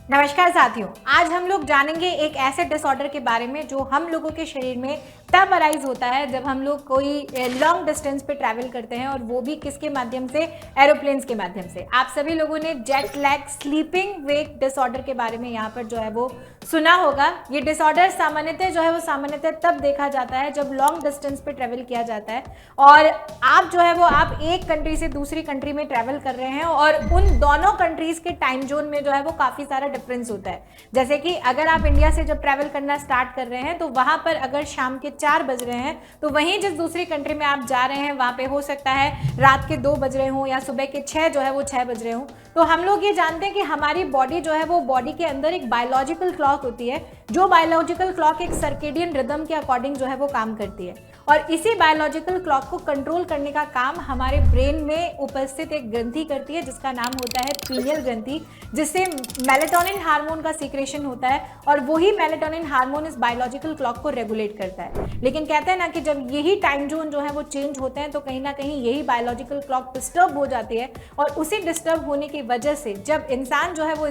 नमस्कार साथियों, आज हम लोग जानेंगे एक ऐसे डिसऑर्डर के बारे में जो हम लोगों के शरीर में तब अराइज होता है जब हम लोग कोई लॉन्ग डिस्टेंस पे ट्रैवल करते हैं, और वो भी किसके माध्यम से? एरोप्लेन्स के माध्यम से। आप सभी लोगों ने जेट लैग स्लीपिंग वेक डिसऑर्डर के बारे में यहाँ पर जो है वो सुना होगा। ये डिसऑर्डर सामान्यतः तब देखा जाता है जब लॉन्ग डिस्टेंस पे ट्रैवल किया जाता है और आप एक कंट्री से दूसरी कंट्री में ट्रैवल कर रहे हैं और उन दोनों कंट्रीज के टाइम जोन में जो है वो काफी सारा डिफरेंस होता है। जैसे कि अगर आप इंडिया से जब ट्रैवल करना स्टार्ट कर रहे हैं तो वहां पर अगर शाम के 4 बज रहे हैं तो वहीं जिस दूसरी कंट्री में आप जा रहे हैं वहां पे हो सकता है रात के 2 बज रहे हो या सुबह के 6 जो है वो 6 बज रहे हो। तो हम लोग ये जानते हैं कि हमारी बॉडी जो है वो बॉडी के अंदर एक बायोलॉजिकल क्लॉक होती है, जो बायोलॉजिकल क्लॉक एक सर्केडियन रिदम के अकॉर्डिंग जो है वो काम करती है, और इसी बायोलॉजिकल क्लॉक को कंट्रोल करने का काम हमारे ब्रेन में उपस्थित एक ग्रंथि करती है जिसका नाम होता है पीनियल ग्रंथि, जिससे मेलेटोनिन हार्मोन का सीक्रेशन होता है और वही मेलेटोनिन हार्मोन इस बायोलॉजिकल क्लॉक को रेगुलेट करता है। लेकिन कहते हैं ना कि जब यही टाइम जोन जो है वो चेंज होते हैं तो कहीं ना कहीं यही बायोलॉजिकल क्लॉक डिस्टर्ब हो जाती है, और उसी डिस्टर्ब होने की वजह से जब इंसान जो है वो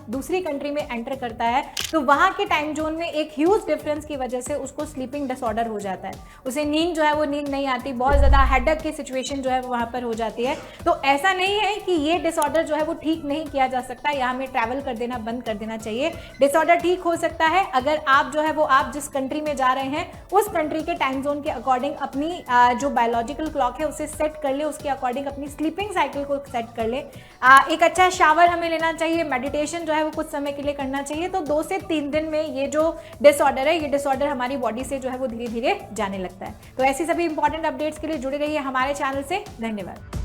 दूसरी कंट्री में एंटर करता है तो वहां के टाइम जोन में एक ह्यूज डिफरेंस की वजह से उसको स्लीपिंग डिसऑर्डर हो जाता है। उसे नींद जो है वो नींद नहीं आती, बहुत ज़्यादा हेडेक की सिचुएशन जो है वो वहाँ पर हो जाती है। तो ऐसा नहीं है कि ये डिसऑर्डर जो है वो ठीक नहीं किया जा सकता या हमें ट्रैवल कर देना बंद कर देना चाहिए। डिसऑर्डर ठीक हो सकता है अगर आप जो है वो आप जिस कंट्री में जा रहे हैं उस कंट्री के टाइम जोन के अकॉर्डिंग अपनी जो बायोलॉजिकल क्लॉक है उसे सेट कर ले, उसके अकॉर्डिंग अपनी स्लीपिंग साइकिल को सेट कर ले। एक अच्छा शावर हमें लेना चाहिए, मेडिटेशन जो है वो कुछ समय के लिए करना चाहिए। तो 2 से 3 दिन में ये जो डिसऑर्डर है, ये डिसऑर्डर हमारी बॉडी से जो है वो धीरे धीरे जाने लगता है। तो ऐसी सभी इंपॉर्टेंट अपडेट्स के लिए जुड़े रहिए हमारे चैनल से। धन्यवाद।